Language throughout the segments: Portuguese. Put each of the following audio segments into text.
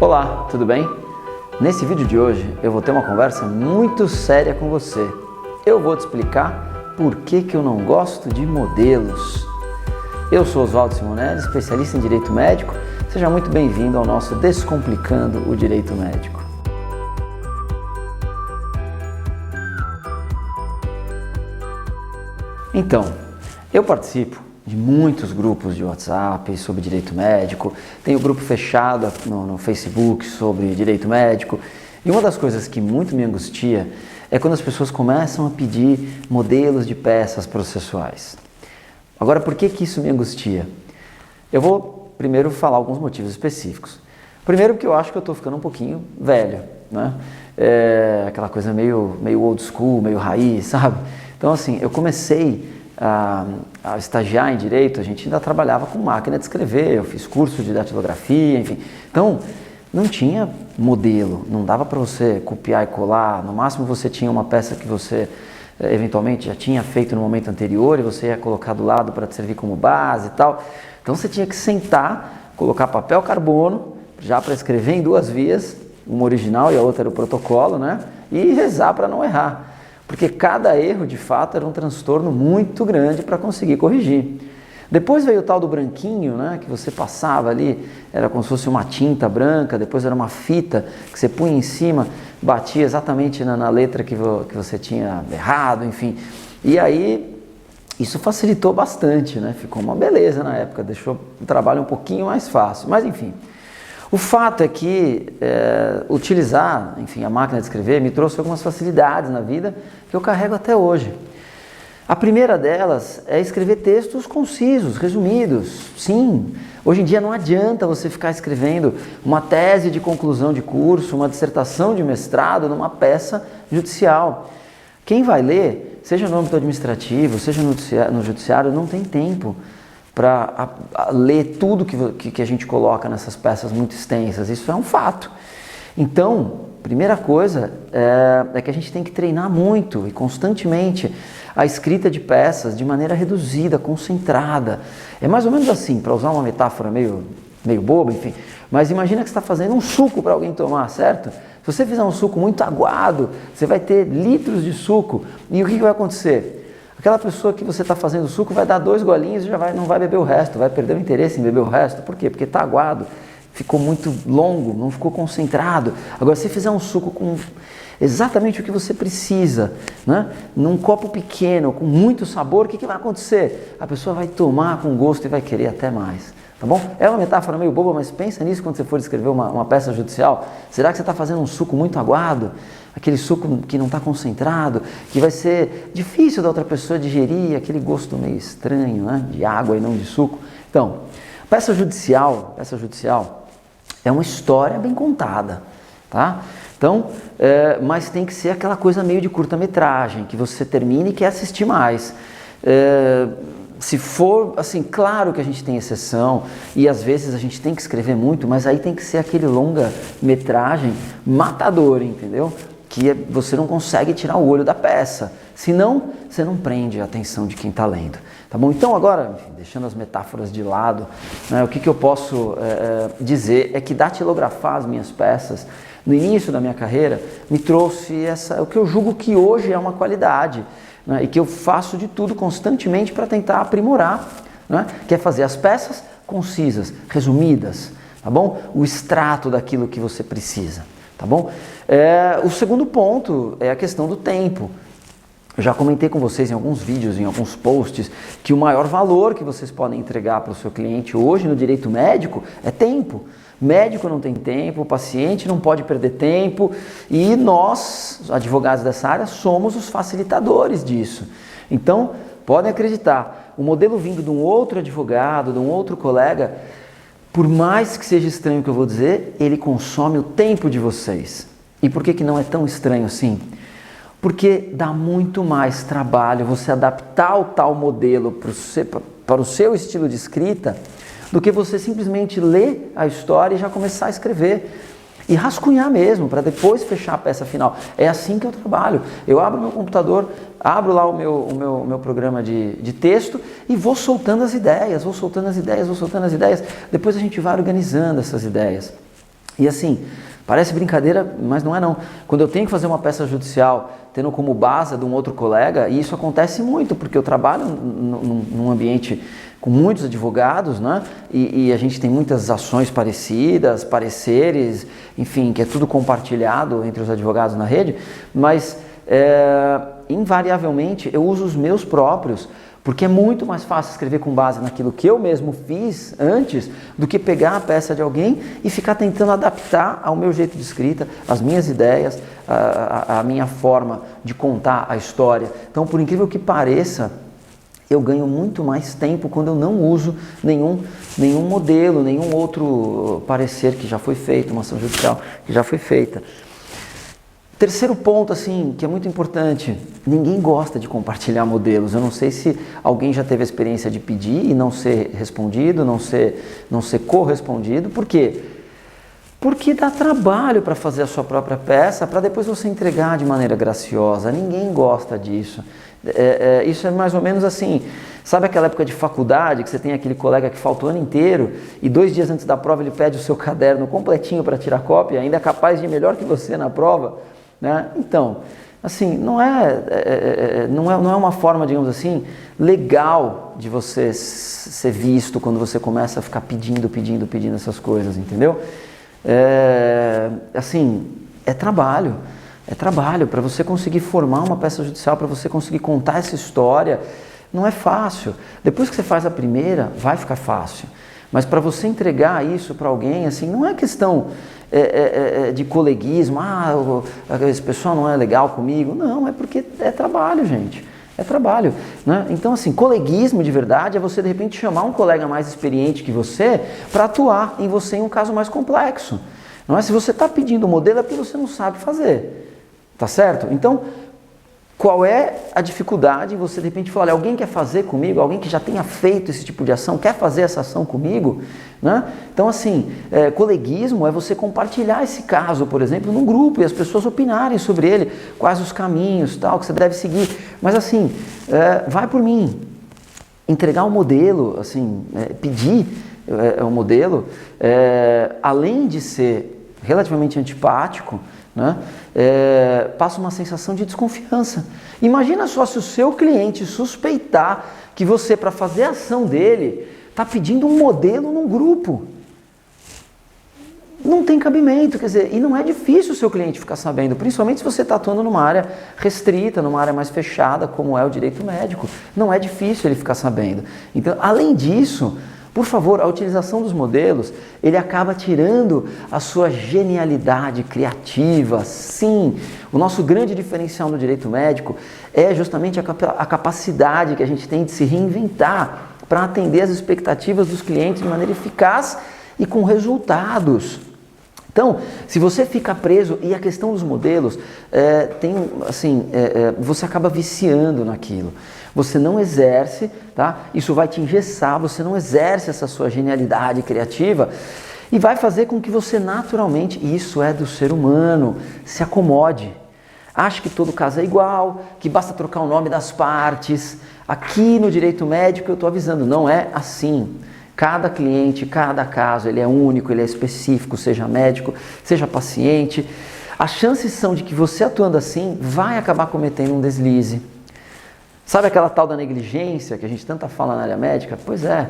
Olá, tudo bem? Nesse vídeo de hoje eu vou ter uma conversa muito séria com você. Eu vou te explicar por que eu não gosto de modelos. Eu sou Oswaldo Simonelli, especialista em Direito Médico. Seja muito bem-vindo ao nosso Descomplicando o Direito Médico. Então, eu participo de muitos grupos de WhatsApp sobre direito médico, tenho grupo fechado no Facebook sobre direito médico, e uma das coisas que muito me angustia é quando as pessoas começam a pedir modelos de peças processuais. Agora, por que isso me angustia? Eu vou primeiro falar alguns motivos específicos. Primeiro, porque eu acho que eu estou ficando um pouquinho velho, né? Aquela coisa meio old school, meio raiz, sabe? Então, assim, eu comecei a estagiar em Direito, a gente ainda trabalhava com máquina de escrever, eu fiz curso de datilografia, enfim. Então, não tinha modelo, não dava para você copiar e colar, no máximo você tinha uma peça que você eventualmente já tinha feito no momento anterior e você ia colocar do lado para te servir como base e tal. Então, você tinha que sentar, colocar papel carbono, já para escrever em duas vias, uma original e a outra era o protocolo, né? E rezar para não errar. Porque cada erro, de fato, era um transtorno muito grande para conseguir corrigir. Depois veio o tal do branquinho, né, que você passava ali, era como se fosse uma tinta branca, depois era uma fita que você punha em cima, batia exatamente na letra que você tinha errado, enfim. E aí, isso facilitou bastante, né? Ficou uma beleza na época, deixou o trabalho um pouquinho mais fácil, mas enfim. O fato é que utilizar, enfim, a máquina de escrever me trouxe algumas facilidades na vida que eu carrego até hoje. A primeira delas é escrever textos concisos, resumidos. Sim, hoje em dia não adianta você ficar escrevendo uma tese de conclusão de curso, uma dissertação de mestrado numa peça judicial. Quem vai ler, seja no âmbito administrativo, seja no judiciário, não tem tempo para ler tudo que a gente coloca nessas peças muito extensas. Isso é um fato. Então, primeira coisa é que a gente tem que treinar muito e constantemente a escrita de peças de maneira reduzida, concentrada. É mais ou menos assim, para usar uma metáfora meio boba, enfim. Mas imagina que você está fazendo um suco para alguém tomar, certo? Se você fizer um suco muito aguado, você vai ter litros de suco. E o que vai acontecer? Aquela pessoa que você está fazendo suco vai dar 2 golinhos e não vai beber o resto, vai perder o interesse em beber o resto. Por quê? Porque está aguado, ficou muito longo, não ficou concentrado. Agora, se fizer um suco com exatamente o que você precisa, né? Num copo pequeno, com muito sabor, o que vai acontecer? A pessoa vai tomar com gosto e vai querer até mais. Tá bom? É uma metáfora meio boba, mas pensa nisso quando você for escrever uma peça judicial. Será que você está fazendo um suco muito aguado? Aquele suco que não está concentrado, que vai ser difícil da outra pessoa digerir, aquele gosto meio estranho, né? De água e não de suco. Então, peça judicial é uma história bem contada, tá? Então, mas tem que ser aquela coisa meio de curta-metragem, que você termina e quer assistir mais. Se for, assim, claro que a gente tem exceção e às vezes a gente tem que escrever muito, mas aí tem que ser aquele longa-metragem matador, entendeu? Que você não consegue tirar o olho da peça, senão você não prende a atenção de quem está lendo, tá bom? Então agora, enfim, deixando as metáforas de lado, né, o que eu posso dizer é que datilografar as minhas peças no início da minha carreira me trouxe o que eu julgo que hoje é uma qualidade, né, e que eu faço de tudo constantemente para tentar aprimorar, né, que é fazer as peças concisas, resumidas, tá bom? O extrato daquilo que você precisa. Tá bom? O segundo ponto é a questão do tempo. Eu já comentei com vocês em alguns vídeos, em alguns posts, que o maior valor que vocês podem entregar para o seu cliente hoje no direito médico é tempo. Médico não tem tempo, o paciente não pode perder tempo e nós, advogados dessa área, somos os facilitadores disso. Então, podem acreditar, o modelo vindo de um outro advogado, de um outro colega, por mais que seja estranho o que eu vou dizer, ele consome o tempo de vocês. E por que não é tão estranho assim? Porque dá muito mais trabalho você adaptar o tal modelo para o seu estilo de escrita do que você simplesmente ler a história e já começar a escrever. E rascunhar mesmo, para depois fechar a peça final. É assim que eu trabalho. Eu abro meu computador, abro lá o meu programa de texto e vou soltando as ideias, Depois a gente vai organizando essas ideias. E assim, parece brincadeira, mas não é não. Quando eu tenho que fazer uma peça judicial tendo como base de um outro colega, e isso acontece muito, porque eu trabalho num ambiente com muitos advogados, né? E a gente tem muitas ações parecidas, pareceres, enfim, que é tudo compartilhado entre os advogados na rede, mas invariavelmente eu uso os meus próprios, porque é muito mais fácil escrever com base naquilo que eu mesmo fiz antes do que pegar a peça de alguém e ficar tentando adaptar ao meu jeito de escrita, as minhas ideias, a minha forma de contar a história. Então, por incrível que pareça, eu ganho muito mais tempo quando eu não uso nenhum modelo, nenhum outro parecer que já foi feito, uma ação judicial que já foi feita. Terceiro ponto, assim, que é muito importante, ninguém gosta de compartilhar modelos. Eu não sei se alguém já teve a experiência de pedir e não ser respondido, não ser correspondido. Por quê? Porque dá trabalho para fazer a sua própria peça, para depois você entregar de maneira graciosa. Ninguém gosta disso. Isso é mais ou menos assim, sabe aquela época de faculdade que você tem aquele colega que falta o ano inteiro e 2 dias antes da prova ele pede o seu caderno completinho para tirar cópia, ainda é capaz de ir melhor que você na prova, né? Então, assim, não é uma forma, digamos assim, legal de você ser visto quando você começa a ficar pedindo essas coisas, entendeu? Assim, é trabalho para você conseguir formar uma peça judicial, para você conseguir contar essa história, não é fácil. Depois que você faz a primeira, vai ficar fácil. Mas para você entregar isso para alguém, assim, não é questão de coleguismo, esse pessoal não é legal comigo. Não, é porque é trabalho, gente. É trabalho, né? Então, assim, coleguismo de verdade é você, de repente, chamar um colega mais experiente que você para atuar em você em um caso mais complexo. Não é? Se você está pedindo o modelo é porque você não sabe fazer. Tá certo? Então, qual é a dificuldade em você de repente falar, olha, alguém quer fazer comigo, alguém que já tenha feito esse tipo de ação, quer fazer essa ação comigo? Né? Então, assim, coleguismo é você compartilhar esse caso, por exemplo, num grupo e as pessoas opinarem sobre ele, quais os caminhos, tal, que você deve seguir. Mas, assim, vai por mim. Entregar um modelo, assim, pedir um modelo, além de ser relativamente antipático, né? Passa uma sensação de desconfiança. Imagina só se o seu cliente suspeitar que você, para fazer a ação dele, está pedindo um modelo num grupo. Não tem cabimento, quer dizer, e não é difícil o seu cliente ficar sabendo, principalmente se você está atuando numa área restrita, numa área mais fechada, como é o direito médico. Não é difícil ele ficar sabendo. Então, além disso, por favor, a utilização dos modelos, ele acaba tirando a sua genialidade criativa. Sim, o nosso grande diferencial no direito médico é justamente a capacidade que a gente tem de se reinventar para atender as expectativas dos clientes de maneira eficaz e com resultados. Então, se você fica preso, e a questão dos modelos, você acaba viciando naquilo. Você não exerce, tá? Isso vai te engessar, você não exerce essa sua genialidade criativa e vai fazer com que você naturalmente, e isso é do ser humano, se acomode. Ache que todo caso é igual, que basta trocar o nome das partes. Aqui no direito médico eu estou avisando, não é assim. Cada cliente, cada caso, ele é único, ele é específico, seja médico, seja paciente. As chances são de que você atuando assim vai acabar cometendo um deslize. Sabe aquela tal da negligência que a gente tanto fala na área médica? Pois é,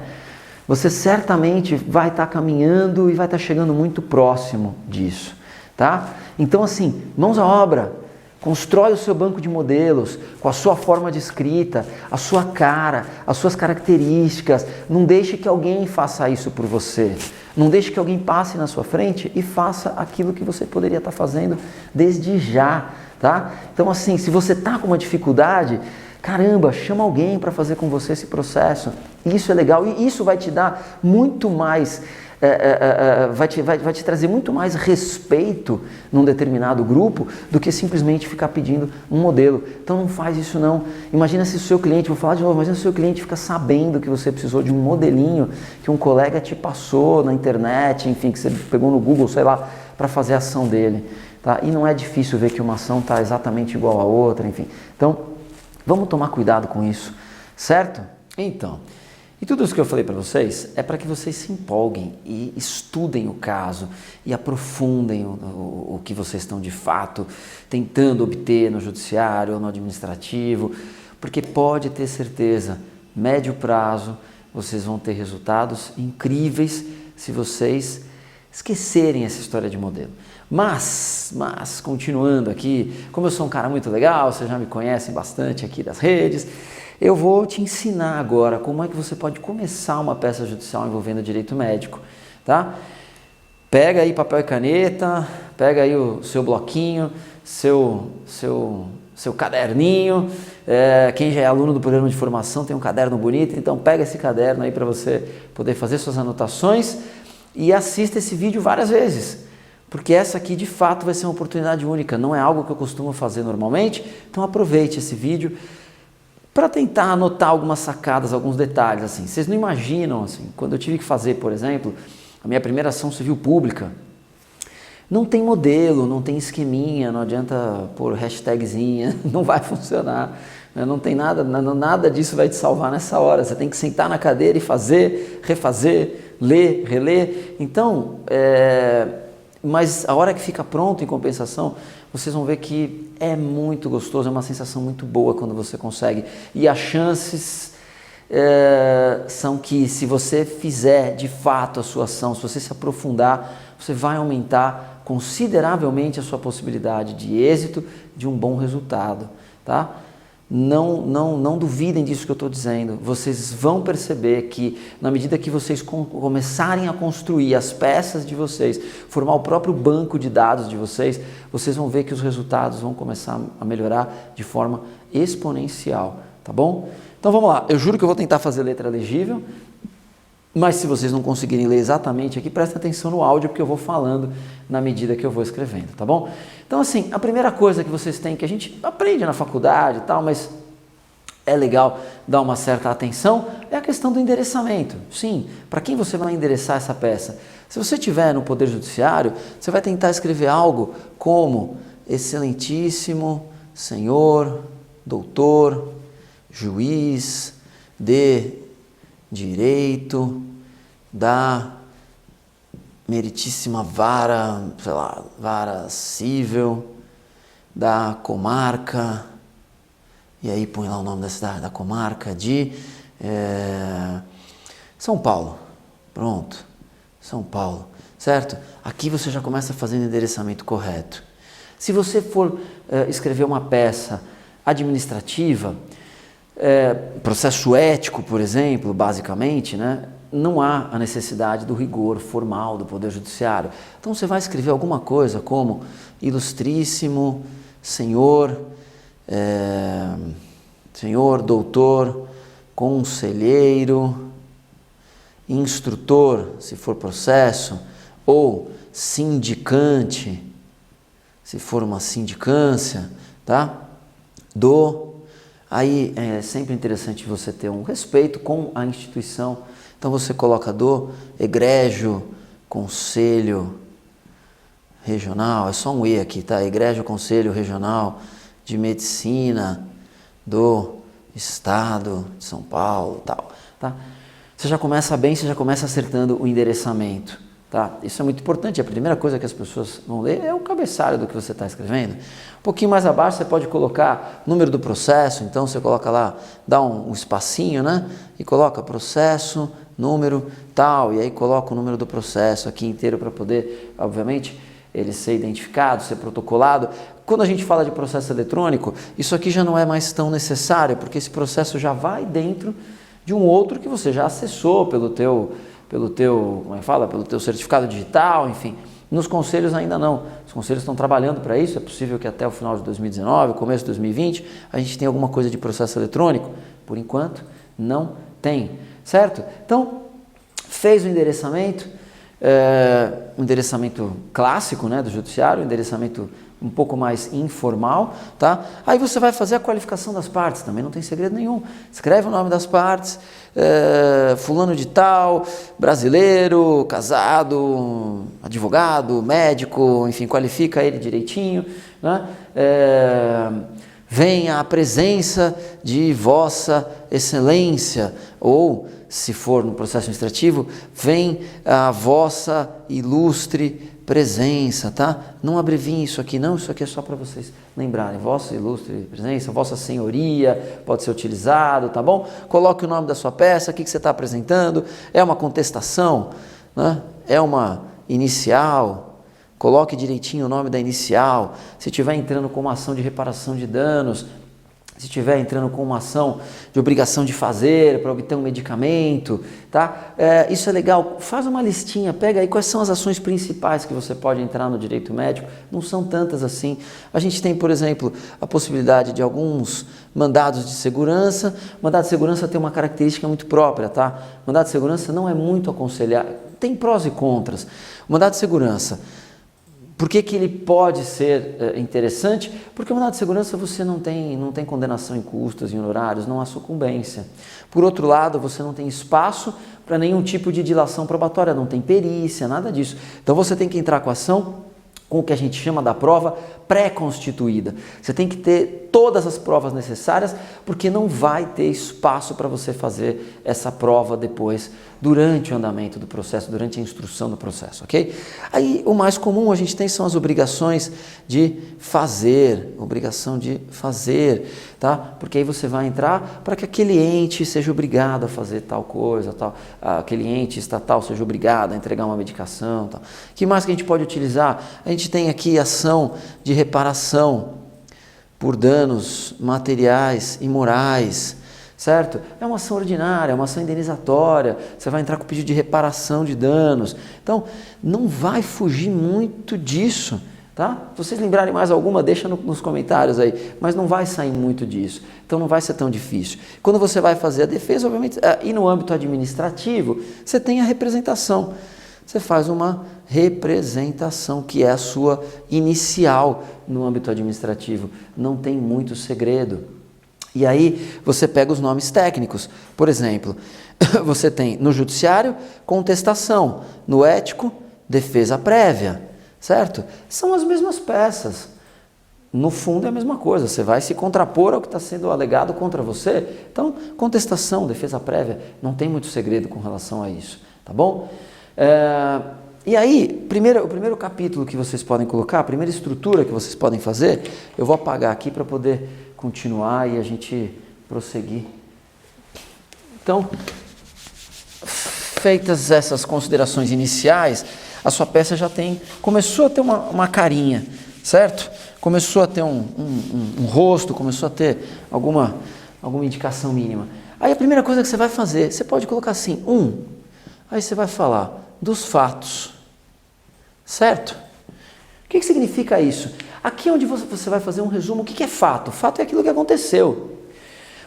você certamente vai estar caminhando e vai estar chegando muito próximo disso, tá? Então assim, mãos à obra. Constrói o seu banco de modelos com a sua forma de escrita, a sua cara, as suas características. Não deixe que alguém faça isso por você. Não deixe que alguém passe na sua frente e faça aquilo que você poderia estar fazendo desde já, tá? Então assim, se você está com uma dificuldade, caramba, chama alguém para fazer com você esse processo. Isso é legal e isso vai te dar muito mais... vai te trazer muito mais respeito num determinado grupo do que simplesmente ficar pedindo um modelo. Então não faz isso não. Imagina se o seu cliente, vou falar de novo, imagina se o seu cliente fica sabendo que você precisou de um modelinho que um colega te passou na internet, enfim, que você pegou no Google, sei lá, para fazer a ação dele. Tá? E não é difícil ver que uma ação está exatamente igual a outra, enfim. Então, vamos tomar cuidado com isso, certo? Então, E tudo isso que eu falei para vocês é para que vocês se empolguem e estudem o caso e aprofundem o que vocês estão de fato tentando obter no judiciário ou no administrativo, porque pode ter certeza, médio prazo, vocês vão ter resultados incríveis se vocês esquecerem essa história de modelo. Mas, continuando aqui, como eu sou um cara muito legal, vocês já me conhecem bastante aqui das redes, eu vou te ensinar agora como é que você pode começar uma peça judicial envolvendo direito médico, tá? Pega aí papel e caneta, pega aí o seu bloquinho, seu caderninho, quem já é aluno do programa de formação tem um caderno bonito, então pega esse caderno aí para você poder fazer suas anotações e assista esse vídeo várias vezes, porque essa aqui de fato vai ser uma oportunidade única, não é algo que eu costumo fazer normalmente, então aproveite esse vídeo para tentar anotar algumas sacadas, alguns detalhes, assim. Vocês não imaginam, assim, quando eu tive que fazer, por exemplo, a minha primeira ação civil pública, não tem modelo, não tem esqueminha, não adianta pôr hashtagzinha, não vai funcionar, né? Não tem nada disso vai te salvar nessa hora, você tem que sentar na cadeira e fazer, refazer, ler, reler, então, mas a hora que fica pronto, em compensação, vocês vão ver que é muito gostoso, é uma sensação muito boa quando você consegue. E as chances são que se você fizer de fato a sua ação, se você se aprofundar, você vai aumentar consideravelmente a sua possibilidade de êxito, de um bom resultado, tá? Não duvidem disso que eu estou dizendo, vocês vão perceber que na medida que vocês começarem a construir as peças de vocês, formar o próprio banco de dados de vocês, vocês vão ver que os resultados vão começar a melhorar de forma exponencial, tá bom? Então vamos lá, eu juro que eu vou tentar fazer letra legível, mas se vocês não conseguirem ler exatamente aqui, prestem atenção no áudio porque eu vou falando na medida que eu vou escrevendo, tá bom? Então assim, a primeira coisa que vocês têm, que a gente aprende na faculdade e tal, mas é legal dar uma certa atenção, é a questão do endereçamento. Sim, para quem você vai endereçar essa peça? Se você estiver no Poder Judiciário, você vai tentar escrever algo como Excelentíssimo Senhor, Doutor, Juiz de Direito da Meritíssima Vara, sei lá, Vara Cível da Comarca, e aí põe lá o nome da cidade, da comarca de São Paulo. Pronto, São Paulo, certo? Aqui você já começa fazendo o endereçamento correto. Se você for escrever uma peça administrativa, processo ético, por exemplo, basicamente, né? Não há a necessidade do rigor formal do Poder Judiciário. Então você vai escrever alguma coisa como Ilustríssimo Senhor, Senhor Doutor, Conselheiro, Instrutor, se for processo, ou Sindicante, se for uma sindicância, tá? Aí é sempre interessante você ter um respeito com a instituição. Então você coloca do Egrégio Conselho Regional, é só um E aqui, tá? Egrégio Conselho Regional de Medicina do Estado de São Paulo, tal, tá? Você já começa bem, você já começa acertando o endereçamento, tá? Isso é muito importante, a primeira coisa que as pessoas vão ler é o cabeçalho do que você está escrevendo. Um pouquinho mais abaixo você pode colocar número do processo, então você coloca lá, dá um espacinho, né? E coloca processo, número, tal, e aí coloca o número do processo aqui inteiro para poder, obviamente, ele ser identificado, ser protocolado. Quando a gente fala de processo eletrônico, isso aqui já não é mais tão necessário, porque esse processo já vai dentro de um outro que você já acessou pelo teu, como é que fala? Pelo teu certificado digital, enfim. Nos conselhos ainda não. Os conselhos estão trabalhando para isso, é possível que até o final de 2019, começo de 2020, a gente tenha alguma coisa de processo eletrônico. Por enquanto, não tem, certo? Então, fez o endereçamento, um endereçamento clássico, né, do judiciário, um endereçamento um pouco mais informal, tá? Aí você vai fazer a qualificação das partes, também não tem segredo nenhum. Escreve o nome das partes, fulano de tal, brasileiro, casado, advogado, médico, enfim, qualifica ele direitinho, né? Venha a presença de vossa excelência, ou, se for no processo administrativo, vem a vossa ilustre presença, tá? Não abreviem isso aqui não, isso aqui é só para vocês lembrarem, vossa ilustre presença, vossa senhoria, pode ser utilizado, tá bom? Coloque o nome da sua peça, o que você está apresentando, é uma contestação, né? É uma inicial, coloque direitinho o nome da inicial, se estiver entrando com uma ação de reparação de danos, se estiver entrando com uma ação de obrigação de fazer para obter um medicamento, tá? Isso é legal, faz uma listinha, pega aí quais são as ações principais que você pode entrar no direito médico, não são tantas assim. A gente tem, por exemplo, a possibilidade de alguns mandados de segurança. Mandado de segurança tem uma característica muito própria, tá? Mandado de segurança não é muito aconselhado, tem prós e contras. O mandado de segurança, por que ele pode ser interessante? Porque o mandado de segurança você não tem condenação em custas e honorários, não há sucumbência. Por outro lado, você não tem espaço para nenhum tipo de dilação probatória, não tem perícia, nada disso. Então você tem que entrar com a ação com o que a gente chama da prova pré-constituída. Você tem que ter todas as provas necessárias, porque não vai ter espaço para você fazer essa prova depois, durante o andamento do processo, durante a instrução do processo, ok? Aí o mais comum a gente tem são as obrigações de fazer, tá? Porque aí você vai entrar para que aquele ente seja obrigado a fazer tal coisa, tal, aquele ente estatal seja obrigado a entregar uma medicação, tal. O que mais que a gente pode utilizar? A gente tem aqui ação de reparação por danos materiais e morais, certo? É uma ação ordinária, é uma ação indenizatória, você vai entrar com pedido de reparação de danos. Então, não vai fugir muito disso, tá? Se vocês lembrarem mais alguma, deixa nos comentários aí, mas não vai sair muito disso, então não vai ser tão difícil. Quando você vai fazer a defesa, obviamente, e no âmbito administrativo, você tem a representação. Você faz uma representação, que é a sua inicial no âmbito administrativo. Não tem muito segredo. E aí você pega os nomes técnicos. Por exemplo, você tem no judiciário, contestação. No ético, defesa prévia. Certo? São as mesmas peças. No fundo é a mesma coisa. Você vai se contrapor ao que está sendo alegado contra você. Então, contestação, defesa prévia, não tem muito segredo com relação a isso. Tá bom? E aí, o primeiro capítulo que vocês podem colocar, a primeira estrutura que vocês podem fazer, eu vou apagar aqui para poder continuar e a gente prosseguir. Então, feitas essas considerações iniciais, a sua peça já começou a ter uma carinha, certo? Começou a ter um rosto, começou a ter alguma indicação mínima. Aí a primeira coisa que você vai fazer, você pode colocar assim, aí você vai falar dos fatos, certo? O que significa isso? Aqui é onde você vai fazer um resumo. O que é fato? Fato é aquilo que aconteceu.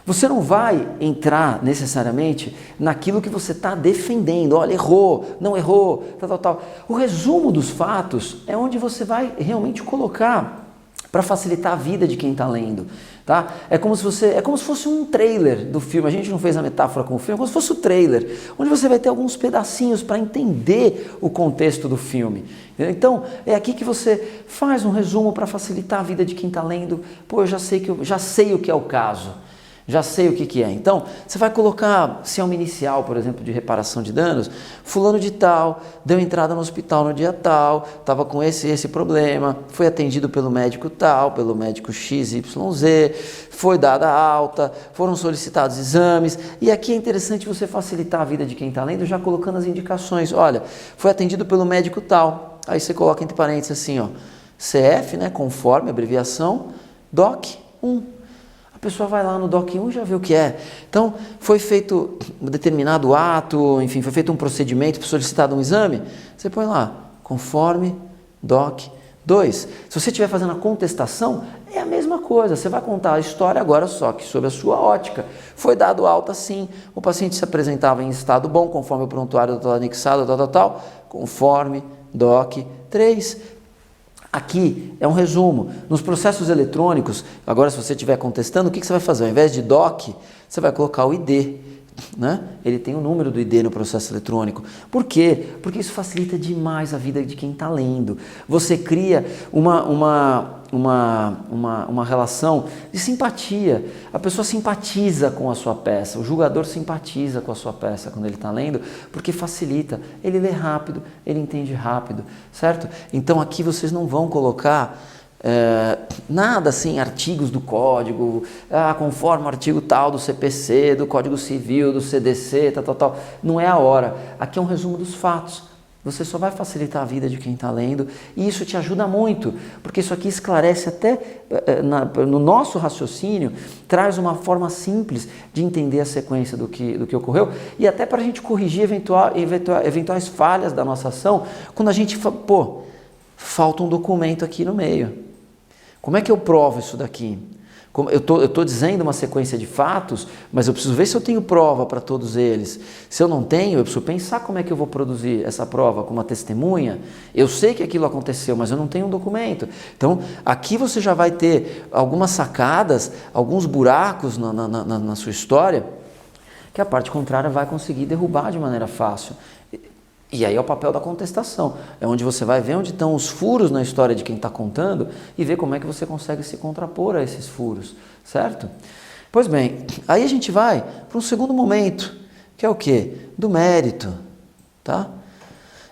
Você não vai entrar necessariamente naquilo que você está defendendo. Olha, errou, não errou, tal. O resumo dos fatos é onde você vai realmente colocar para facilitar a vida de quem está lendo. Tá? É como se fosse um trailer do filme. A gente não fez a metáfora com o filme, é como se fosse o trailer, onde você vai ter alguns pedacinhos para entender o contexto do filme. Então, é aqui que você faz um resumo para facilitar a vida de quem está lendo. Pô, eu já sei o que é o caso. Já sei o que é. Então, você vai colocar, se é uma inicial, por exemplo, de reparação de danos, fulano de tal, deu entrada no hospital no dia tal, estava com esse problema, foi atendido pelo médico tal, pelo médico XYZ, foi dada alta, foram solicitados exames, e aqui é interessante você facilitar a vida de quem está lendo, já colocando as indicações. Olha, foi atendido pelo médico tal, aí você coloca entre parênteses assim, ó, CF, né, conforme, abreviação, DOC 1. A pessoa vai lá no DOC 1 e já vê o que é. Então, foi feito um determinado ato, enfim, foi feito um procedimento, solicitado um exame, você põe lá, conforme DOC 2. Se você estiver fazendo a contestação, é a mesma coisa, você vai contar a história agora só que sob a sua ótica. Foi dado alta sim, o paciente se apresentava em estado bom, conforme o prontuário anexado, tal, conforme DOC 3. Aqui é um resumo. Nos processos eletrônicos, agora se você estiver contestando, o que você vai fazer? Ao invés de DOC, você vai colocar o ID. Né? Ele tem o número do ID no processo eletrônico. Por quê? Porque isso facilita demais a vida de quem está lendo. Você cria um uma relação de simpatia. A pessoa simpatiza com a sua peça, o julgador simpatiza com a sua peça quando ele está lendo, porque facilita, ele lê rápido, ele entende rápido, certo? Então aqui vocês não vão colocar nada assim, artigos do código, conforme o artigo tal do CPC, do Código Civil, do CDC, tal. Não é a hora. Aqui é um resumo dos fatos. Você só vai facilitar a vida de quem está lendo e isso te ajuda muito, porque isso aqui esclarece até, no nosso raciocínio, traz uma forma simples de entender a sequência do que ocorreu e até para a gente corrigir eventuais falhas da nossa ação, quando a gente fala, falta um documento aqui no meio. Como é que eu provo isso daqui? Eu estou dizendo uma sequência de fatos, mas eu preciso ver se eu tenho prova para todos eles. Se eu não tenho, eu preciso pensar como é que eu vou produzir essa prova com uma testemunha. Eu sei que aquilo aconteceu, mas eu não tenho um documento. Então, aqui você já vai ter algumas sacadas, alguns buracos na sua história, que a parte contrária vai conseguir derrubar de maneira fácil. E aí é o papel da contestação, é onde você vai ver onde estão os furos na história de quem está contando e ver como é que você consegue se contrapor a esses furos, certo? Pois bem, aí a gente vai para um segundo momento, que é o quê? Do mérito, tá?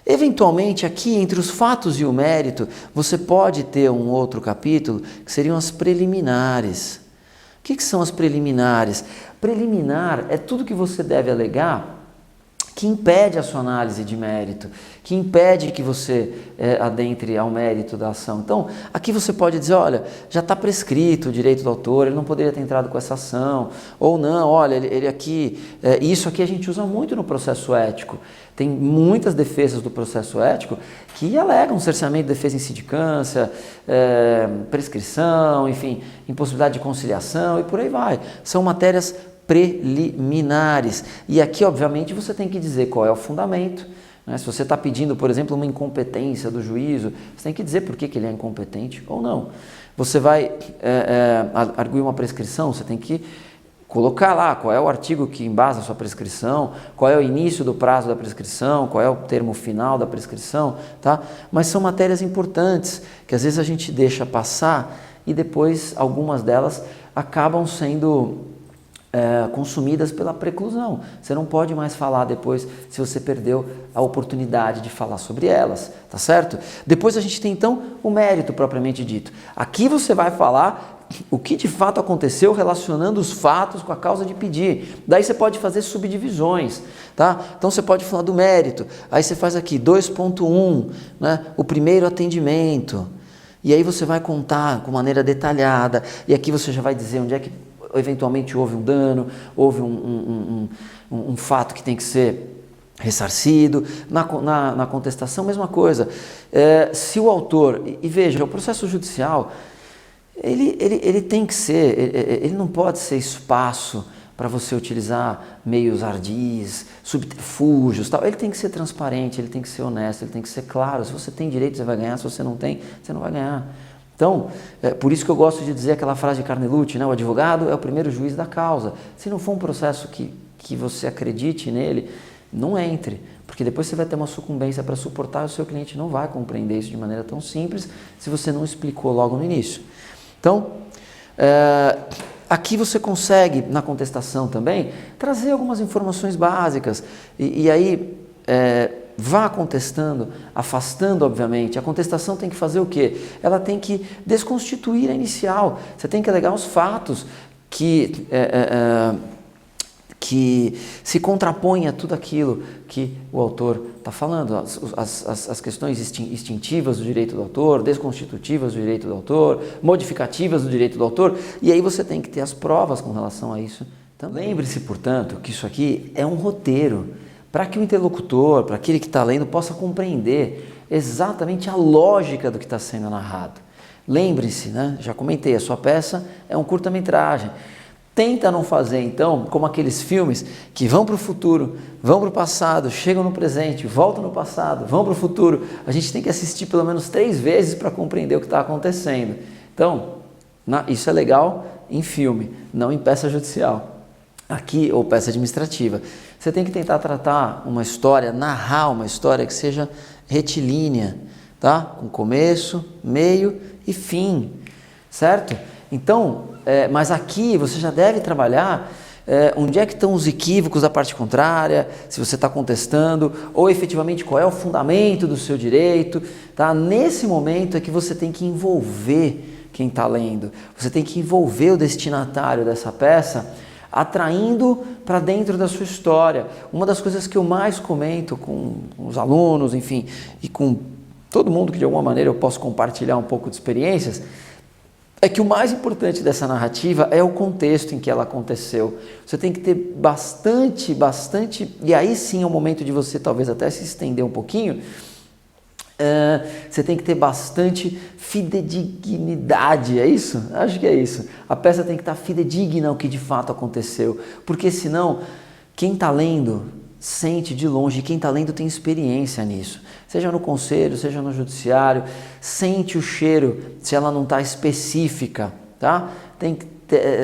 Eventualmente aqui entre os fatos e o mérito, você pode ter um outro capítulo que seriam as preliminares. O que são as preliminares? Preliminar é tudo que você deve alegar que impede a sua análise de mérito, que impede que você adentre ao mérito da ação. Então, aqui você pode dizer, olha, já está prescrito o direito do autor, ele não poderia ter entrado com essa ação, ou não, olha, ele aqui, isso aqui a gente usa muito no processo ético. Tem muitas defesas do processo ético que alegam cerceamento de defesa em sindicância, prescrição, enfim, impossibilidade de conciliação e por aí vai. São matérias preliminares. E aqui, obviamente, você tem que dizer qual é o fundamento. Né? Se você está pedindo, por exemplo, uma incompetência do juízo, você tem que dizer por que ele é incompetente ou não. Você vai arguir uma prescrição, você tem que colocar lá qual é o artigo que embasa a sua prescrição, qual é o início do prazo da prescrição, qual é o termo final da prescrição, tá? Mas são matérias importantes que às vezes a gente deixa passar e depois algumas delas acabam sendo consumidas pela preclusão. Você não pode mais falar depois se você perdeu a oportunidade de falar sobre elas, tá certo? Depois a gente tem então o mérito propriamente dito. Aqui você vai falar o que de fato aconteceu relacionando os fatos com a causa de pedir. Daí você pode fazer subdivisões, tá? Então você pode falar do mérito. Aí você faz aqui 2.1, né? O primeiro atendimento. E aí você vai contar com maneira detalhada. E aqui você já vai dizer onde é que eventualmente houve um dano, houve um fato que tem que ser ressarcido. Na contestação, mesma coisa. Se o autor... E veja, o processo judicial, ele tem que ser... Ele não pode ser espaço para você utilizar meios ardis, subterfúgios, tal. Ele tem que ser transparente, ele tem que ser honesto, ele tem que ser claro. Se você tem direito, você vai ganhar. Se você não tem, você não vai ganhar. Então, por isso que eu gosto de dizer aquela frase de Carnelucci, né? O advogado é o primeiro juiz da causa. Se não for um processo que você acredite nele, não entre, porque depois você vai ter uma sucumbência para suportar e o seu cliente não vai compreender isso de maneira tão simples se você não explicou logo no início. Então, aqui você consegue, na contestação também, trazer algumas informações básicas e aí... vá contestando, afastando, obviamente. A contestação tem que fazer o quê? Ela tem que desconstituir a inicial. Você tem que alegar os fatos que se contrapõem a tudo aquilo que o autor está falando. As questões instintivas do direito do autor, desconstitutivas do direito do autor, modificativas do direito do autor. E aí você tem que ter as provas com relação a isso também. Lembre-se, portanto, que isso aqui é um roteiro, para que o interlocutor, para aquele que está lendo, possa compreender exatamente a lógica do que está sendo narrado. Lembre-se, né? Já comentei, a sua peça é um curta-metragem. Tenta não fazer, então, como aqueles filmes que vão para o futuro, vão para o passado, chegam no presente, voltam no passado, vão para o futuro. A gente tem que assistir pelo menos 3 vezes para compreender o que está acontecendo. Então, isso é legal em filme, não em peça judicial. Aqui, ou peça administrativa, você tem que tentar tratar uma história, narrar uma história que seja retilínea, tá? Com começo, meio e fim. certo? Então, mas aqui você já deve trabalhar onde é que estão os equívocos da parte contrária, se você está contestando, ou efetivamente qual é o fundamento do seu direito, tá? Nesse momento é que você tem que envolver quem está lendo, você tem que envolver o destinatário dessa peça, atraindo para dentro da sua história. Uma das coisas que eu mais comento com os alunos, enfim, e com todo mundo que de alguma maneira eu posso compartilhar um pouco de experiências, é que o mais importante dessa narrativa é o contexto em que ela aconteceu. Você tem que ter bastante, e aí sim é o momento de você talvez até se estender um pouquinho, você tem que ter bastante fidedignidade, é isso? Acho que é isso. A peça tem que estar fidedigna ao que de fato aconteceu, porque senão quem está lendo sente de longe, quem está lendo tem experiência nisso, seja no conselho, seja no judiciário, sente o cheiro se ela não está específica, tá?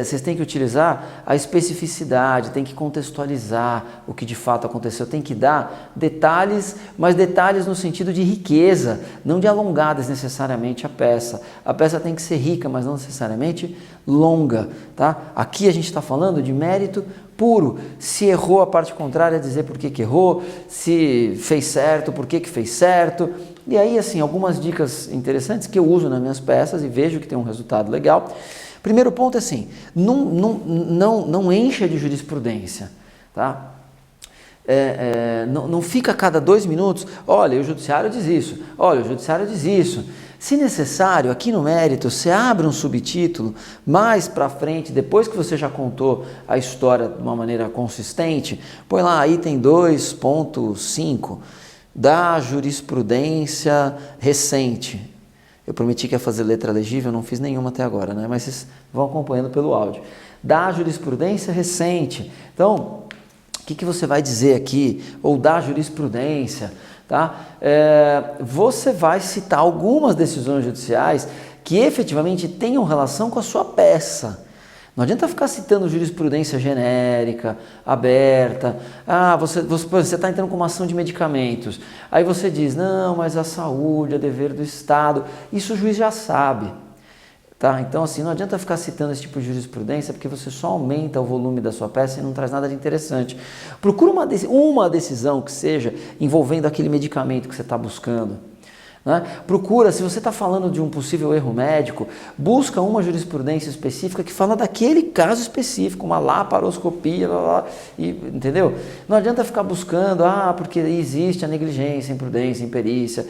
Vocês têm que utilizar a especificidade, tem que contextualizar o que de fato aconteceu, tem que dar detalhes, mas detalhes no sentido de riqueza, não de alongar desnecessariamente a peça. A peça tem que ser rica, mas não necessariamente longa, tá? Aqui a gente está falando de mérito puro. Se errou a parte contrária, dizer por que errou, se fez certo, por que fez certo. E aí, assim, algumas dicas interessantes que eu uso nas minhas peças e vejo que tem um resultado legal. Primeiro ponto é assim, não encha de jurisprudência, tá? Não fica a cada 2 minutos, olha, o judiciário diz isso, olha, o judiciário diz isso. Se necessário, aqui no mérito, você abre um subtítulo mais para frente, depois que você já contou a história de uma maneira consistente, põe lá item 2.5 da jurisprudência recente. Eu prometi que ia fazer letra legível, não fiz nenhuma até agora, né? Mas vocês vão acompanhando pelo áudio. Da jurisprudência recente. Então, o que você vai dizer aqui? Ou da jurisprudência, tá? Você vai citar algumas decisões judiciais que efetivamente tenham relação com a sua peça. Não adianta ficar citando jurisprudência genérica, aberta. Você está entrando com uma ação de medicamentos. Aí você diz, não, mas a saúde é dever do Estado. Isso o juiz já sabe. Tá? Então, assim, não adianta ficar citando esse tipo de jurisprudência, porque você só aumenta o volume da sua peça e não traz nada de interessante. Procura uma decisão que seja envolvendo aquele medicamento que você está buscando. Né? Procura, se você está falando de um possível erro médico, busca uma jurisprudência específica que fala daquele caso específico, uma laparoscopia, entendeu? Não adianta ficar buscando, porque existe a negligência, a imprudência, a imperícia,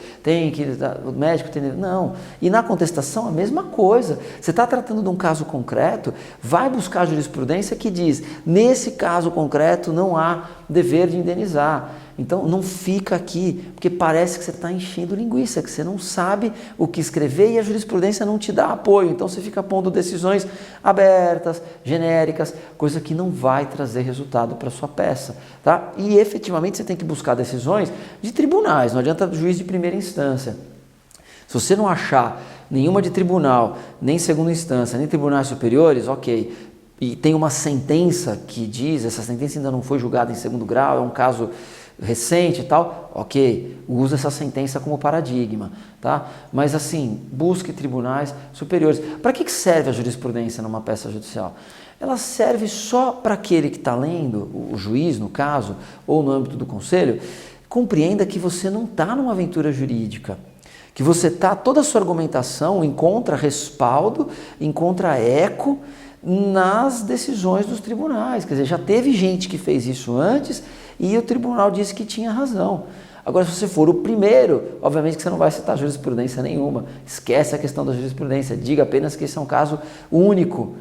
o médico tem... Não, e na contestação a mesma coisa. Você está tratando de um caso concreto, vai buscar a jurisprudência que diz, nesse caso concreto não há dever de indenizar. Então não fica aqui, porque parece que você está enchendo linguiça, que você não sabe o que escrever e a jurisprudência não te dá apoio. Então você fica pondo decisões abertas, genéricas, coisa que não vai trazer resultado para a sua peça. Tá? E efetivamente você tem que buscar decisões de tribunais, não adianta juiz de primeira instância. Se você não achar nenhuma de tribunal, nem segunda instância, nem tribunais superiores, ok. E tem uma sentença que diz, essa sentença ainda não foi julgada em segundo grau, é um caso recente e tal, ok, usa essa sentença como paradigma, tá? Mas assim, busque tribunais superiores. Para que serve a jurisprudência numa peça judicial? Ela serve só para aquele que está lendo, o juiz no caso, ou no âmbito do conselho, compreenda que você não está numa aventura jurídica, que você está, toda a sua argumentação encontra respaldo, encontra eco nas decisões dos tribunais. Quer dizer, já teve gente que fez isso antes e o tribunal disse que tinha razão. Agora, se você for o primeiro, obviamente que você não vai citar jurisprudência nenhuma. Esquece a questão da jurisprudência. Diga apenas que esse é um caso único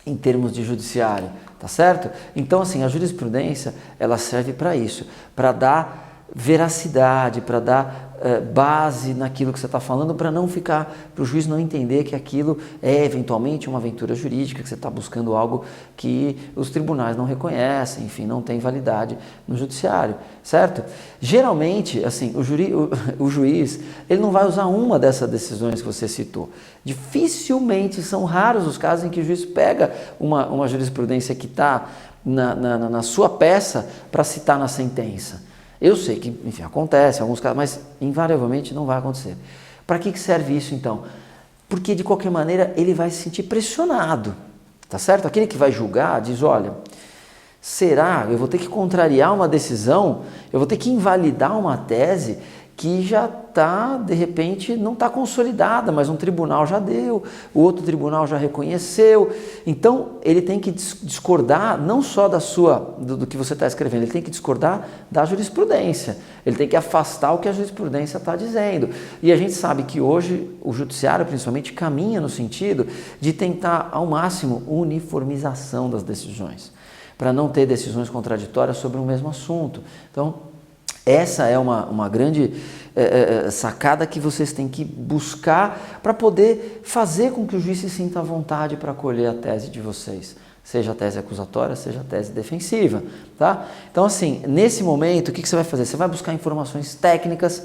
em termos de judiciário, tá certo? Então, assim, a jurisprudência, ela serve para isso, para dar veracidade, para dar base naquilo que você está falando, para não ficar, para o juiz não entender que aquilo é eventualmente uma aventura jurídica, que você está buscando algo que os tribunais não reconhecem, enfim, não tem validade no judiciário, certo? Geralmente, assim, o juiz, ele não vai usar uma dessas decisões que você citou. Dificilmente, são raros os casos em que o juiz pega uma jurisprudência que está na sua peça para citar na sentença. Eu sei que, enfim, acontece em alguns casos, mas invariavelmente não vai acontecer. Para que serve isso, então? porque de qualquer maneira ele vai se sentir pressionado, tá certo? Aquele que vai julgar diz, olha, será? Eu vou ter que contrariar uma decisão, eu vou ter que invalidar uma tese que já está, de repente, não está consolidada, mas um tribunal já deu, o outro tribunal já reconheceu. Então, ele tem que discordar não só do que você está escrevendo, ele tem que discordar da jurisprudência. Ele tem que afastar o que a jurisprudência está dizendo. E a gente sabe que hoje o judiciário, principalmente, caminha no sentido de tentar, ao máximo, uniformização das decisões, para não ter decisões contraditórias sobre o mesmo assunto. Então, essa é uma grande sacada que vocês têm que buscar para poder fazer com que o juiz se sinta à vontade para acolher a tese de vocês, seja a tese acusatória, seja a tese defensiva, tá? Então, assim, nesse momento, o que você vai fazer? Você vai buscar informações técnicas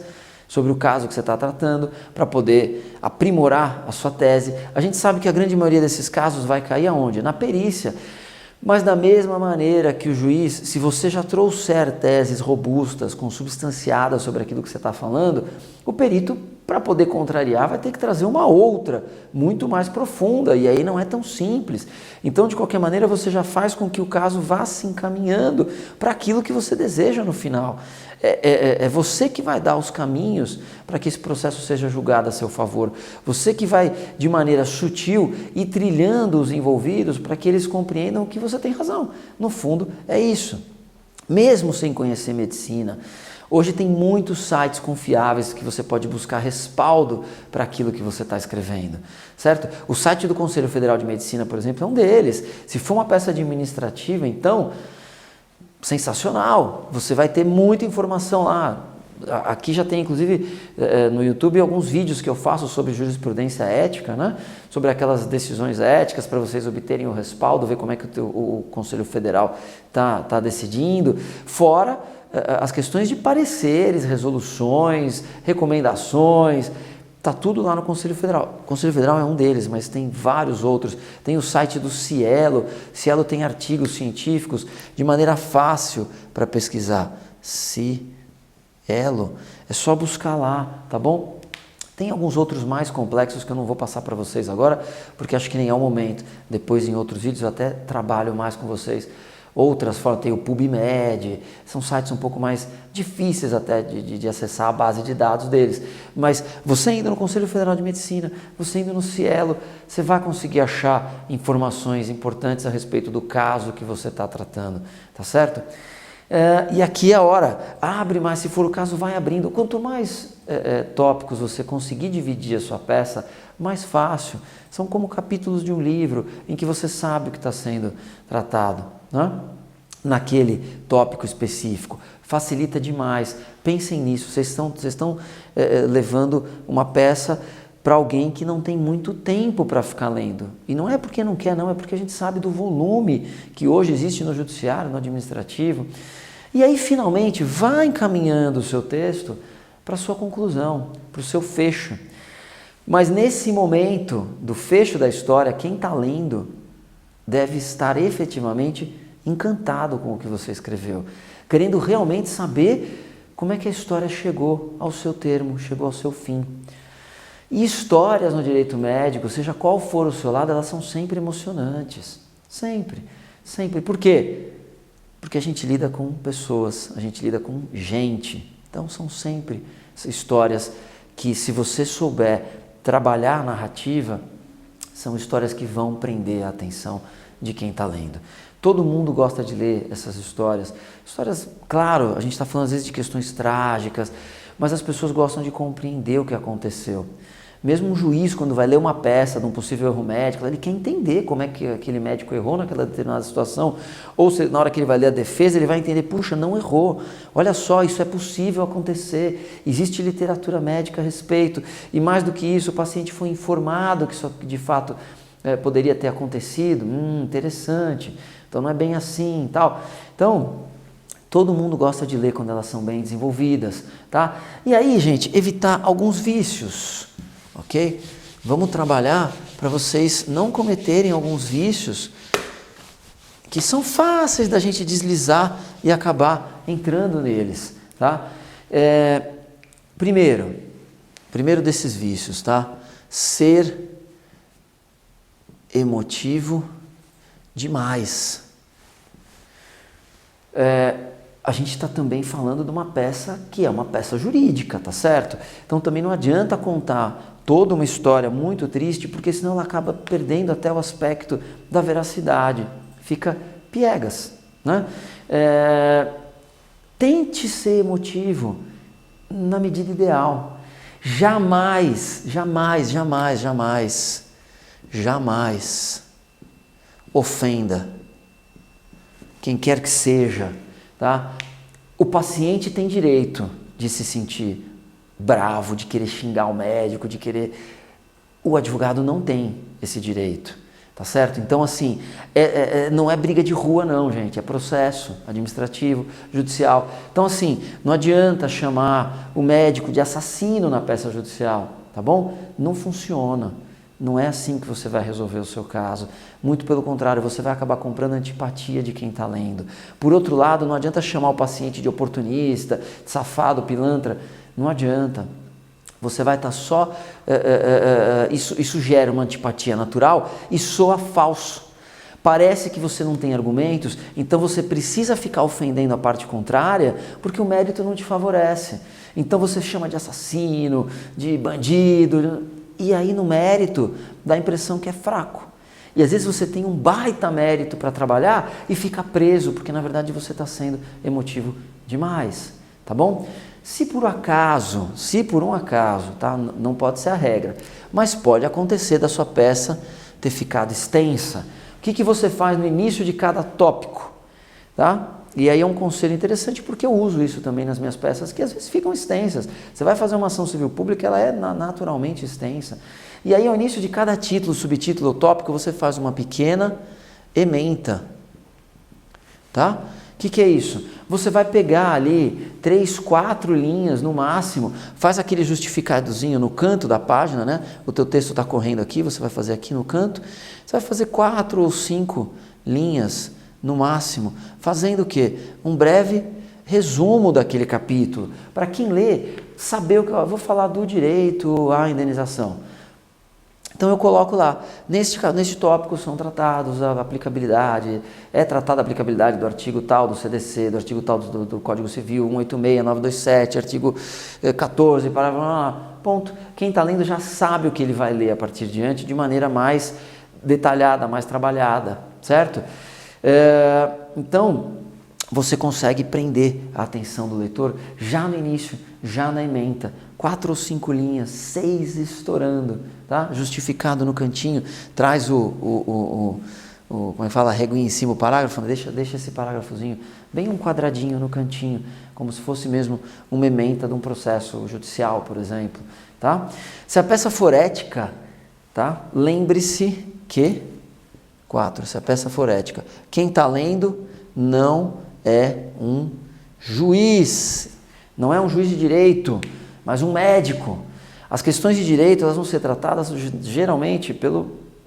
sobre o caso que você está tratando para poder aprimorar a sua tese. A gente sabe que a grande maioria desses casos vai cair aonde? Na perícia. Mas da mesma maneira que o juiz, se você já trouxer teses robustas, consubstanciadas sobre aquilo que você está falando, o perito, para poder contrariar, vai ter que trazer uma outra, muito mais profunda, e aí não é tão simples. Então, de qualquer maneira, você já faz com que o caso vá se encaminhando para aquilo que você deseja no final. É você que vai dar os caminhos para que esse processo seja julgado a seu favor. Você que vai, de maneira sutil, ir trilhando os envolvidos para que eles compreendam que você tem razão. No fundo, é isso. Mesmo sem conhecer medicina, hoje tem muitos sites confiáveis que você pode buscar respaldo para aquilo que você está escrevendo, certo? O site do Conselho Federal de Medicina, por exemplo, é um deles. Se for uma peça administrativa, então, sensacional, você vai ter muita informação lá. Aqui já tem, inclusive, no YouTube alguns vídeos que eu faço sobre jurisprudência ética, né? Sobre aquelas decisões éticas para vocês obterem o respaldo, ver como é que o Conselho Federal está decidindo, fora as questões de pareceres, resoluções, recomendações, está tudo lá no Conselho Federal. O Conselho Federal é um deles, mas tem vários outros. Tem o site do Cielo. Cielo tem artigos científicos de maneira fácil para pesquisar. Cielo, é só buscar lá, tá bom? Tem alguns outros mais complexos que eu não vou passar para vocês agora, porque acho que nem é o momento. Depois, em outros vídeos, eu até trabalho mais com vocês. Outras formas, tem o PubMed, são sites um pouco mais difíceis até de acessar a base de dados deles. Mas você indo no Conselho Federal de Medicina, você indo no Cielo, você vai conseguir achar informações importantes a respeito do caso que você está tratando, tá certo? E aqui é a hora, abre mais, se for o caso, vai abrindo. Quanto mais tópicos você conseguir dividir a sua peça, mais fácil. São como capítulos de um livro em que você sabe o que está sendo tratado, né? Naquele tópico específico. Facilita demais. Pensem nisso. Vocês estão levando uma peça para alguém que não tem muito tempo para ficar lendo. E não é porque não quer, não, é porque a gente sabe do volume que hoje existe no judiciário, no administrativo. E aí, finalmente, vá encaminhando o seu texto para a sua conclusão, para o seu fecho. Mas nesse momento do fecho da história, quem está lendo deve estar efetivamente encantado com o que você escreveu, querendo realmente saber como é que a história chegou ao seu termo, chegou ao seu fim. E histórias no direito médico, seja qual for o seu lado, elas são sempre emocionantes. Sempre, sempre. Por quê? Porque a gente lida com pessoas, a gente lida com gente. Então são sempre histórias que, se você souber trabalhar a narrativa, são histórias que vão prender a atenção de quem está lendo. Todo mundo gosta de ler essas histórias. Histórias, claro, a gente está falando às vezes de questões trágicas, mas as pessoas gostam de compreender o que aconteceu. Mesmo um juiz, quando vai ler uma peça de um possível erro médico, ele quer entender como é que aquele médico errou naquela determinada situação. Ou se na hora que ele vai ler a defesa, ele vai entender, puxa, não errou. Olha só, isso é possível acontecer. Existe literatura médica a respeito. E mais do que isso, o paciente foi informado que isso de fato poderia ter acontecido. Interessante. Então não é bem assim e tal. Então, todo mundo gosta de ler quando elas são bem desenvolvidas, tá? E aí, gente, evitar alguns vícios. Ok? Vamos trabalhar para vocês não cometerem alguns vícios que são fáceis da gente deslizar e acabar entrando neles, tá? Primeiro desses vícios, tá? Ser emotivo demais. A gente está também falando de uma peça que é uma peça jurídica, tá certo? Então também não adianta contar toda uma história muito triste, porque senão ela acaba perdendo até o aspecto da veracidade, fica piegas, né? Tente ser emotivo na medida ideal. Jamais, jamais, jamais, jamais, jamais ofenda quem quer que seja, tá? O paciente tem direito de se sentir bravo, de querer xingar o médico, de querer... O advogado não tem esse direito, tá certo? Então, assim, não é briga de rua não, gente, é processo administrativo, judicial. Então, assim, não adianta chamar o médico de assassino na peça judicial, tá bom? Não funciona. Não é assim que você vai resolver o seu caso. Muito pelo contrário, você vai acabar comprando a antipatia de quem está lendo. Por outro lado, não adianta chamar o paciente de oportunista, de safado, pilantra. Não adianta. Você vai estar só... Isso gera uma antipatia natural e soa falso. Parece que você não tem argumentos, então você precisa ficar ofendendo a parte contrária porque o mérito não te favorece. Então você chama de assassino, de bandido... E aí no mérito dá a impressão que é fraco. E às vezes você tem um baita mérito para trabalhar e fica preso, porque na verdade você está sendo emotivo demais, tá bom? Se por um acaso, tá? Não pode ser a regra, mas pode acontecer da sua peça ter ficado extensa. O que você faz no início de cada tópico, tá? E aí é um conselho interessante porque eu uso isso também nas minhas peças que às vezes ficam extensas. Você vai fazer uma ação civil pública, ela é naturalmente extensa. E aí ao início de cada título, subtítulo ou tópico, você faz uma pequena ementa. Tá? O que é isso? Você vai pegar ali 3, 4 linhas no máximo, faz aquele justificadozinho no canto da página, né? O teu texto está correndo aqui, você vai fazer aqui no canto. Você vai fazer 4 ou 5 linhas no máximo, fazendo o quê? Um breve resumo daquele capítulo, para quem lê, saber o que eu vou falar do direito à indenização. Então eu coloco lá, neste tópico são tratados a aplicabilidade, é tratada a aplicabilidade do artigo tal do CDC, do artigo tal do Código Civil, 186, 927, artigo 14, parágrafo, ponto. Quem está lendo já sabe o que ele vai ler a partir de diante, de maneira mais detalhada, mais trabalhada, certo? Então, você consegue prender a atenção do leitor já no início, já na ementa, 4 ou 5 linhas, 6 estourando, tá? Justificado no cantinho, traz como é que fala, a reguinha em cima, o parágrafo, deixa esse parágrafozinho bem um quadradinho no cantinho, como se fosse mesmo uma ementa de um processo judicial, por exemplo, tá? Se a peça for ética, tá? Lembre-se que 4. Se a peça for ética, quem está lendo não é um juiz, não é um juiz de direito, mas um médico. As questões de direito elas vão ser tratadas geralmente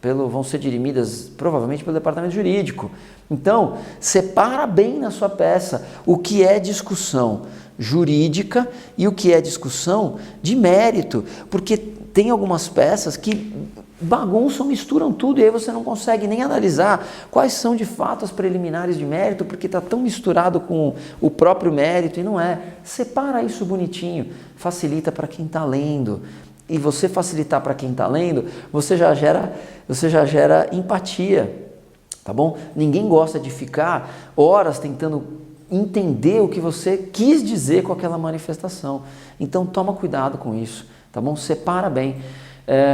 vão ser dirimidas provavelmente pelo departamento jurídico. Então, separa bem na sua peça o que é discussão jurídica e o que é discussão de mérito, porque tem algumas peças que bagunçam, misturam tudo e aí você não consegue nem analisar quais são de fato as preliminares de mérito, porque está tão misturado com o próprio mérito e não é. Separa isso bonitinho, facilita para quem está lendo. E você facilitar para quem está lendo, você já gera empatia, tá bom? Ninguém gosta de ficar horas tentando entender o que você quis dizer com aquela manifestação. Então toma cuidado com isso, tá bom? Separa bem.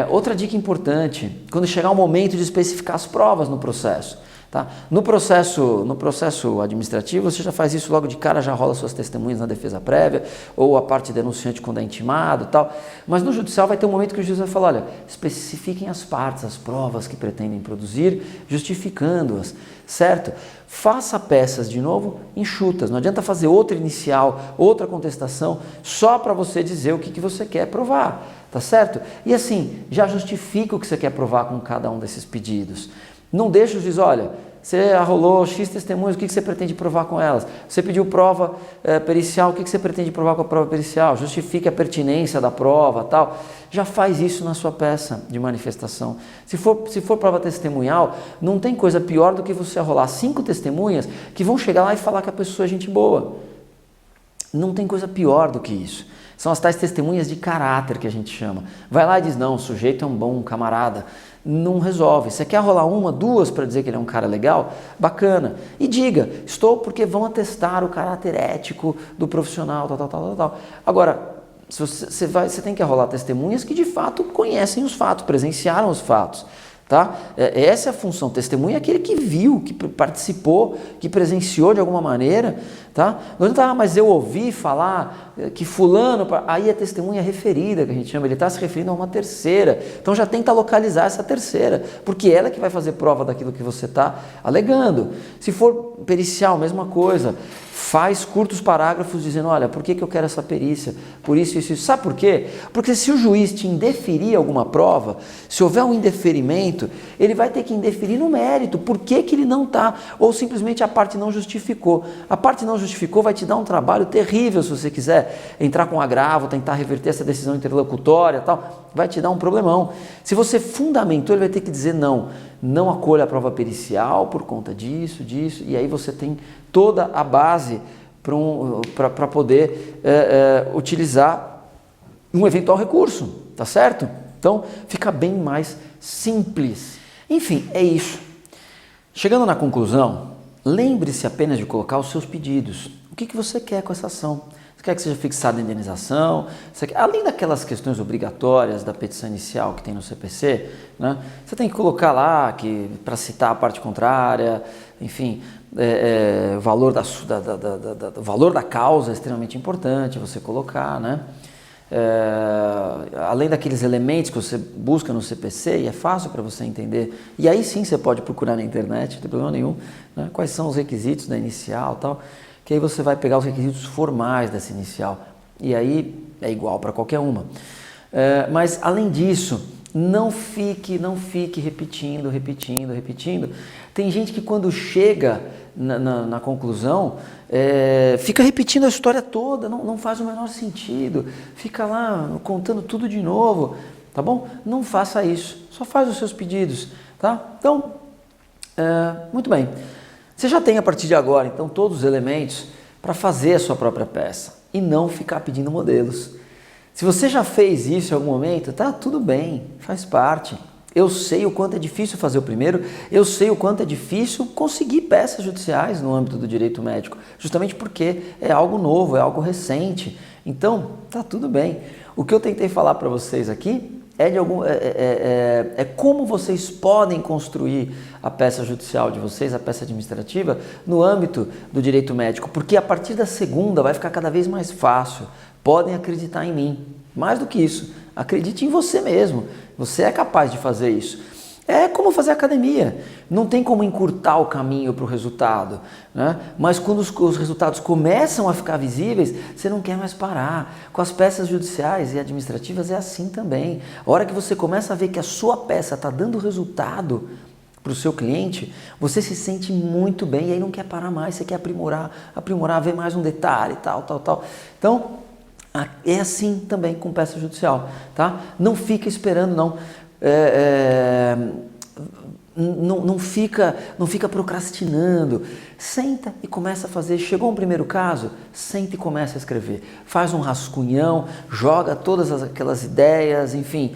Outra dica importante, quando chegar o momento de especificar as provas no processo. Tá? No processo administrativo, você já faz isso logo de cara, já rola suas testemunhas na defesa prévia, ou a parte denunciante quando é intimado tal. Mas no judicial vai ter um momento que o juiz vai falar, olha, especifiquem as partes, as provas que pretendem produzir, justificando-as, certo? Faça peças, de novo, enxutas. Não adianta fazer outra inicial, outra contestação, só para você dizer o que você quer provar, tá certo? E assim, já justifica o que você quer provar com cada um desses pedidos. Não deixa o juiz, olha, você arrolou X testemunhas, o que você pretende provar com elas? Você pediu prova pericial, o que você pretende provar com a prova pericial? Justifique a pertinência da prova, tal. Já faz isso na sua peça de manifestação. Se for prova testemunhal, não tem coisa pior do que você arrolar 5 testemunhas que vão chegar lá e falar que a pessoa é gente boa. Não tem coisa pior do que isso. São as tais testemunhas de caráter que a gente chama. Vai lá e diz, não, o sujeito é um bom camarada. Não resolve. Você quer rolar 1, 2 para dizer que ele é um cara legal? Bacana. E diga, estou porque vão atestar o caráter ético do profissional, tal. Agora, você tem que rolar testemunhas que de fato conhecem os fatos, presenciaram os fatos. Tá? Essa é a função. Testemunha é aquele que viu, que participou, que presenciou de alguma maneira. Tá? Não tá, mas eu ouvi falar que fulano, aí é testemunha referida, que a gente chama, ele está se referindo a uma terceira. Então já tenta localizar essa terceira, porque ela é que vai fazer prova daquilo que você está alegando. Se for pericial, mesma coisa. Faz curtos parágrafos dizendo, olha, por que eu quero essa perícia? Por isso, isso, isso. Sabe por quê? Porque se o juiz te indeferir alguma prova, se houver um indeferimento, ele vai ter que indeferir no mérito. Por que ele não está? Ou simplesmente a parte não justificou. A parte não justificou vai te dar um trabalho terrível se você quiser entrar com agravo, tentar reverter essa decisão interlocutória e tal. Vai te dar um problemão. Se você fundamentou, ele vai ter que dizer não acolha a prova pericial por conta disso, e aí você tem toda a base para poder utilizar um eventual recurso, tá certo? Então, fica bem mais simples. Enfim, é isso. Chegando na conclusão, lembre-se apenas de colocar os seus pedidos. O que você quer com essa ação? Você quer que seja fixada a indenização? Além daquelas questões obrigatórias da petição inicial que tem no CPC, né, você tem que colocar lá que para citar a parte contrária, enfim, o valor da causa é extremamente importante você colocar, né? Além daqueles elementos que você busca no CPC, e é fácil para você entender, e aí sim você pode procurar na internet, não tem problema nenhum, né? Quais são os requisitos da inicial e tal, que aí você vai pegar os requisitos formais dessa inicial, e aí é igual para qualquer uma. Mas além disso, não fique repetindo. Tem gente que quando chega na conclusão, fica repetindo a história toda, não faz o menor sentido, fica lá contando tudo de novo, tá bom? Não faça isso, só faz os seus pedidos, tá? Então, muito bem. Você já tem a partir de agora, então, todos os elementos para fazer a sua própria peça e não ficar pedindo modelos. Se você já fez isso em algum momento, tá tudo bem, faz parte. Eu sei o quanto é difícil fazer o primeiro, eu sei o quanto é difícil conseguir peças judiciais no âmbito do direito médico, justamente porque é algo novo, é algo recente. Então, tá tudo bem. O que eu tentei falar para vocês aqui é como vocês podem construir a peça judicial de vocês, a peça administrativa, no âmbito do direito médico, porque a partir da segunda vai ficar cada vez mais fácil. Podem acreditar em mim. Mais do que isso, acredite em você mesmo. Você é capaz de fazer isso. É como fazer academia. Não tem como encurtar o caminho para o resultado, né? Mas quando os resultados começam a ficar visíveis, você não quer mais parar. Com as peças judiciais e administrativas é assim também. A hora que você começa a ver que a sua peça está dando resultado para o seu cliente, você se sente muito bem e aí não quer parar mais, você quer aprimorar, ver mais um detalhe, tal. Então, é assim também com peça judicial, tá? Não fica esperando, não. Não fica procrastinando. Senta e começa a fazer. Chegou um primeiro caso, senta e começa a escrever. Faz um rascunhão, joga todas aquelas ideias, enfim.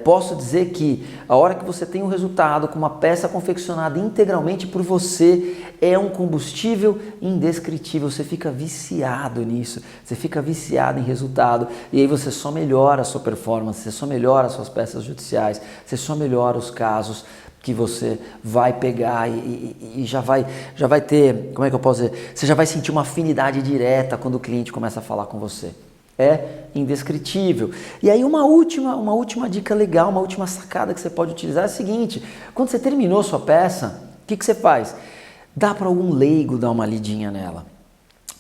Posso dizer que a hora que você tem um resultado com uma peça confeccionada integralmente por você, é um combustível indescritível. Você fica viciado nisso, você fica viciado em resultado, e aí você só melhora a sua performance, você só melhora as suas peças judiciais, você só melhora os casos que você vai pegar e já vai ter, como é que eu posso dizer, você já vai sentir uma afinidade direta quando o cliente começa a falar com você. É indescritível. E aí uma última dica legal, uma última sacada que você pode utilizar é a seguinte: quando você terminou sua peça, o que você faz? Dá para algum leigo dar uma lidinha nela.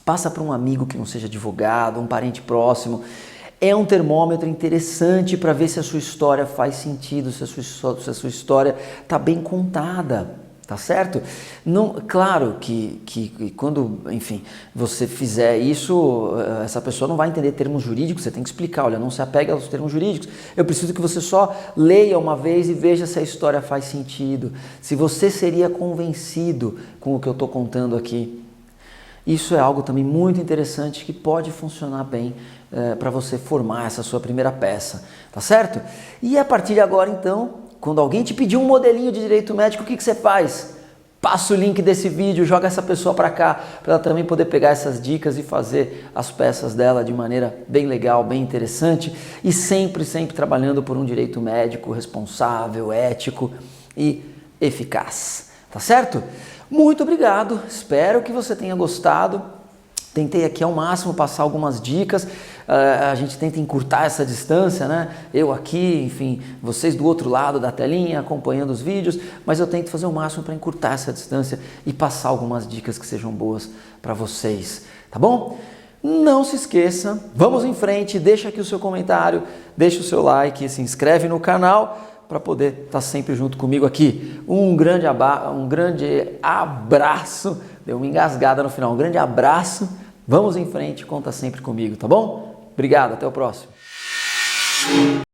Passa para um amigo que não seja advogado, um parente próximo. É um termômetro interessante para ver se a sua história faz sentido, se a sua história está bem contada. tá certo? Não, claro que quando, enfim, você fizer isso, essa pessoa não vai entender termos jurídicos, você tem que explicar, olha, não se apega aos termos jurídicos, eu preciso que você só leia uma vez e veja se a história faz sentido, se você seria convencido com o que eu estou contando aqui. Isso é algo também muito interessante que pode funcionar bem para você formar essa sua primeira peça, tá certo? E a partir de agora, então, quando alguém te pedir um modelinho de direito médico, o que você faz? Passa o link desse vídeo, joga essa pessoa para cá, para ela também poder pegar essas dicas e fazer as peças dela de maneira bem legal, bem interessante e sempre trabalhando por um direito médico responsável, ético e eficaz, tá certo? Muito obrigado, espero que você tenha gostado. Tentei aqui ao máximo passar algumas dicas, a gente tenta encurtar essa distância, né? Eu aqui, enfim, vocês do outro lado da telinha acompanhando os vídeos, mas eu tento fazer o máximo para encurtar essa distância e passar algumas dicas que sejam boas para vocês, tá bom? Não se esqueça, vamos em frente, deixa aqui o seu comentário, deixa o seu like, se inscreve no canal para poder estar sempre junto comigo aqui. Um grande abraço, deu uma engasgada no final, um grande abraço, vamos em frente, conta sempre comigo, tá bom? Obrigado, até o próximo.